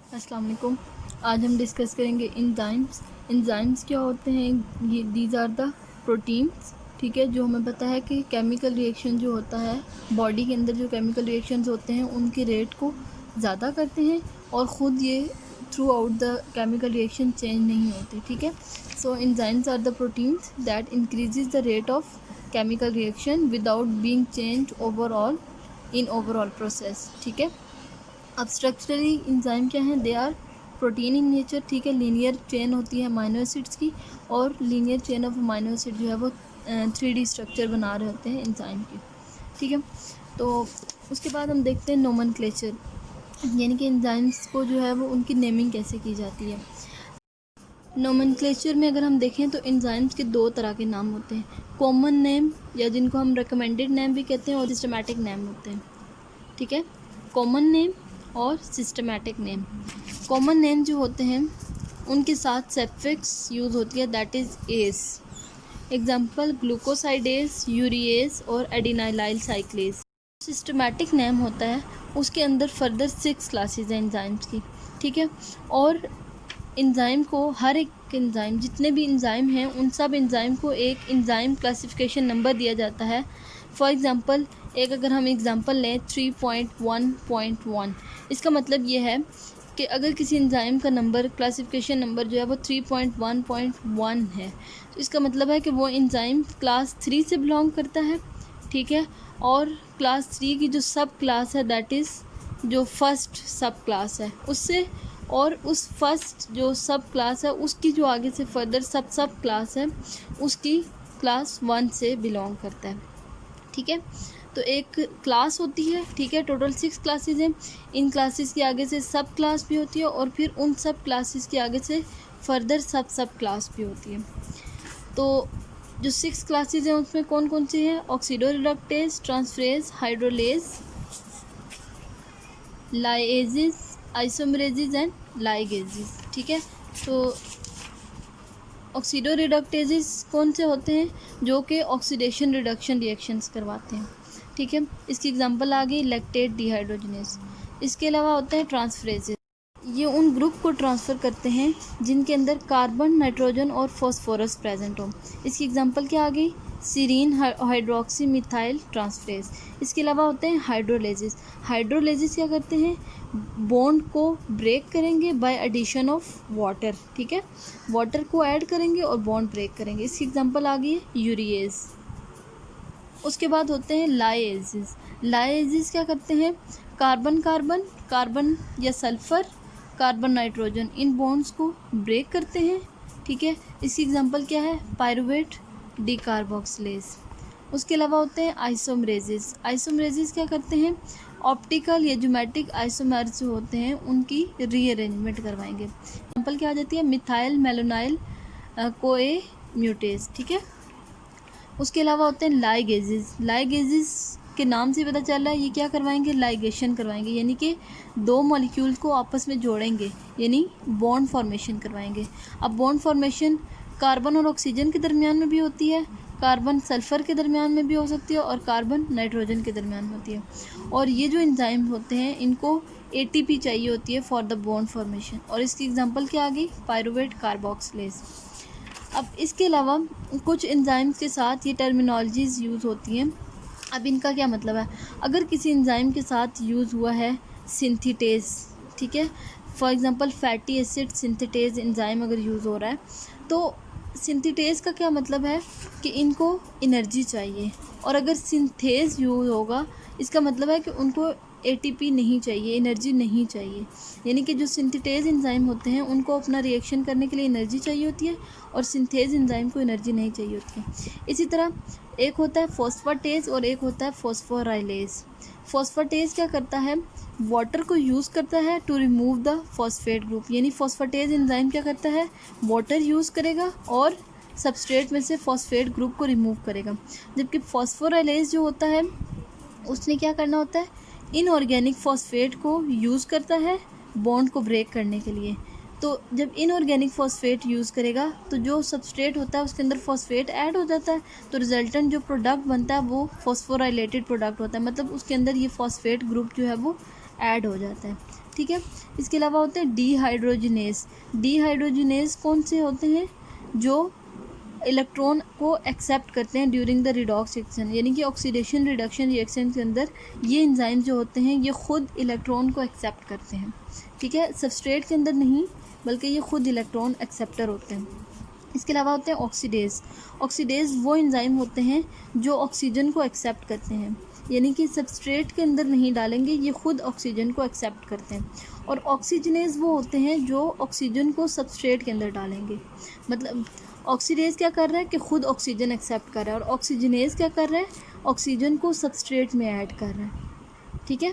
अस्सलाम वालेकुम। आज हम डिस्कस करेंगे इंजाइम्स। इंजाइम्स क्या होते हैं? ये दीज आर द प्रोटीन्स, ठीक है, जो हमें पता है कि केमिकल रिएक्शन जो होता है बॉडी के अंदर, जो केमिकल रिएक्शंस होते हैं उनके रेट को ज़्यादा करते हैं और ख़ुद ये throughout the chemical reaction change नहीं होते, ठीक है। So enzymes are the proteins that increases the rate of chemical reaction without being change overall in overall process, ठीक है। अब स्ट्रक्चरली इंजाइम क्या हैं? They are protein in nature, ठीक है। लीनियर चेन होती है अमाइनो एसिड्स की, और linear chain of amino acid जो है वो 3D स्ट्रक्चर बना रहे होते हैं इंजाइम की, ठीक है। तो उसके बाद हम देखते हैं नोमेनक्लेचर, यानी कि इंजाइम्स को जो है वो उनकी नेमिंग कैसे की जाती है। नोमेनक्लेचर में अगर हम देखें तो इंजाइम्स के दो तरह के नाम होते हैं, कॉमन नेम या जिनको हम रिकमेंडेड नेम भी कहते हैं, और सिस्टमैटिक नेम होते हैं, ठीक है। कॉमन नेम और सिस्टमैटिक नेम। कॉमन नेम जो होते हैं उनके साथ सफिक्स यूज़ होती है, that is ase. Example glucosidase, urease और एडिनाइलाइल साइक्लेस। सिस्टमैटिक नेम होता है उसके अंदर फर्दर 6 क्लासेस हैं इंजाइम्स की, ठीक है। और इंजाइम को, हर एक इंजाइम, जितने भी इंजाइम हैं उन सब इंजाइम को एक इंजाइम क्लासिफिकेशन नंबर दिया जाता है। फॉर एग्ज़ाम्पल एक अगर हम एग्ज़ाम्पल लें 3.1.1, इसका मतलब ये है कि अगर किसी इंजाइम का नंबर, क्लासिफिकेशन नंबर जो है वो 3.1.1 है, तो इसका मतलब है कि वो इंजाइम क्लास 3 से बिलोंग करता है, ठीक है। और क्लास 3 की जो सब क्लास है, दैट इज़ जो फर्स्ट सब क्लास है उससे, और उस फर्स्ट जो सब क्लास है उसकी जो आगे से फर्दर सब क्लास है उसकी क्लास 1 से बिलोंग करता है, ठीक है। तो एक क्लास होती है, ठीक है, टोटल 6 क्लासेस हैं। इन क्लासेस के आगे से सब क्लास भी होती है और फिर उन सब क्लासेस के आगे से फर्दर सब क्लास भी होती है। तो जो 6 क्लासेस हैं उसमें कौन कौन सी हैं? Oxidoreductase, transferase, hydrolase, lyases, isomerases and ligases, ठीक है। तो ऑक्सीडो रिडक्टेजेस कौन से होते हैं? जो कि ऑक्सीडेशन रिडक्शन रिएक्शंस करवाते हैं, ठीक है। इसकी एग्जांपल आ गई लैक्टेट डिहाइड्रोजनेस। इसके अलावा होते हैं ट्रांसफरेजेस, ये उन ग्रुप को ट्रांसफ़र करते हैं जिनके अंदर कार्बन, नाइट्रोजन और फॉस्फोरस प्रेजेंट हो। इसकी एग्जांपल क्या आ गई? Serine hydroxy methyl transferase. इसके अलावा होते हैं हाइड्रोलेजिस। हाइड्रोलेजिस क्या करते हैं? बॉन्ड को ब्रेक करेंगे बाय एडिशन ऑफ वाटर, ठीक है, वाटर को ऐड करेंगे और बॉन्ड ब्रेक करेंगे। इसकी एग्जांपल आ गई है यूरिएज। उसके बाद होते हैं लाइएजेस। लाइएजेस क्या करते हैं? कार्बन कार्बन, कार्बन या सल्फ़र, कार्बन नाइट्रोजन, इन बॉन्ड्स को ब्रेक करते हैं, ठीक है। इसकी एग्जांपल क्या है? Pyruvate decarboxylase. उसके अलावा होते हैं आइसोमरेजेस। आइसोमरेजेस क्या करते हैं? ऑप्टिकल या ज्योमेट्रिक आइसोमर्स जो होते हैं उनकी रीअरेंजमेंट करवाएंगे। एग्जांपल क्या आ जाती है? मिथाइल मेलोनाइल कोए म्यूटेज, ठीक है। उसके अलावा होते हैं लाइगेजेस। लाइगेजेस के नाम से पता चल रहा है ये क्या करवाएंगे? लाइगेशन करवाएंगे, यानी कि दो मॉलिक्यूल को आपस में जोड़ेंगे, यानी बॉन्ड फॉर्मेशन करवाएंगे। अब बॉन्ड फॉर्मेशन कार्बन और ऑक्सीजन के दरमियान में भी होती है, कार्बन सल्फ़र के दरमियान में भी हो सकती है, और कार्बन नाइट्रोजन के दरमियान में होती है। और ये जो एंजाइम होते हैं इनको ATP चाहिए होती है फॉर द बॉन्ड फॉर्मेशन, और इसकी एग्जांपल क्या आ गई? Pyruvate carboxylase. अब इसके अलावा कुछ एंजाइम्स के साथ ये टर्मिनोलॉजीज़ यूज़ होती हैं। अब इनका क्या मतलब है? अगर किसी एंजाइम के साथ यूज़ हुआ है सिंथेटेज, ठीक है, for example fatty acid synthetase enzyme अगर यूज़ हो रहा है, तो सिंथेटेज का क्या मतलब है कि इनको एनर्जी चाहिए, और अगर सिंथेज यूज़ होगा इसका मतलब है कि उनको ATP नहीं चाहिए, एनर्जी नहीं चाहिए। यानी कि जो सिंथेटेज एंजाइम होते हैं उनको अपना रिएक्शन करने के लिए एनर्जी चाहिए होती है, और सिंथेज एंजाइम को एनर्जी नहीं चाहिए होती है। इसी तरह एक होता है फॉस्फेटेज और एक होता है फॉस्फोराइलेज। फॉस्फेटेज क्या करता है? वाटर को यूज़ करता है to remove the phosphate group, यानी फॉस्फेटेज एंजाइम क्या करता है? वाटर यूज़ करेगा और सबस्ट्रेट में से फॉस्फेट ग्रुप को रिमूव करेगा। जबकि फॉस्फोराइलेज जो होता है उसने क्या करना होता है? इनऑर्गेनिक फॉस्फेट को यूज़ करता है बॉन्ड को ब्रेक करने के लिए। तो जब इनऑर्गेनिक फॉस्फेट यूज़ करेगा तो जो सबस्ट्रेट होता है उसके अंदर फॉस्फेट ऐड हो जाता है, तो रिजल्टेंट जो प्रोडक्ट बनता है वो फॉस्फोराइलेटेड प्रोडक्ट होता है, मतलब उसके अंदर ये फॉस्फेट ग्रुप जो है वो ऐड हो जाता है, ठीक है। इसके अलावा होते हैं डीहाइड्रोजिनेस। डीहाइड्रोजिनेस कौन से होते हैं? जो इलेक्ट्रॉन को एक्सेप्ट करते हैं ड्यूरिंग द रिडॉक्स रिएक्शन, यानी कि ऑक्सीडेशन रिडक्शन रिएक्शन के अंदर ये एंजाइम जो होते हैं ये खुद इलेक्ट्रॉन को एक्सेप्ट करते हैं, ठीक है। सबस्ट्रेट के अंदर नहीं, बल्कि ये खुद इलेक्ट्रॉन एक्सेप्टर होते हैं। इसके अलावा होते हैं ऑक्सीडेज। ऑक्सीडेज वो एंजाइम होते हैं जो ऑक्सीजन को एक्सेप्ट करते हैं, यानी कि सबस्ट्रेट के अंदर नहीं डालेंगे, ये खुद ऑक्सीजन को एक्सेप्ट करते हैं। और ऑक्सीजनेज वो होते हैं जो ऑक्सीजन को सबस्ट्रेट के अंदर डालेंगे। मतलब ऑक्सीडेज क्या कर रहा है कि खुद ऑक्सीजन एक्सेप्ट कर रहा है, और ऑक्सीजनेज क्या कर रहा है? ऑक्सीजन को सबस्ट्रेट में ऐड कर रहा है, ठीक है।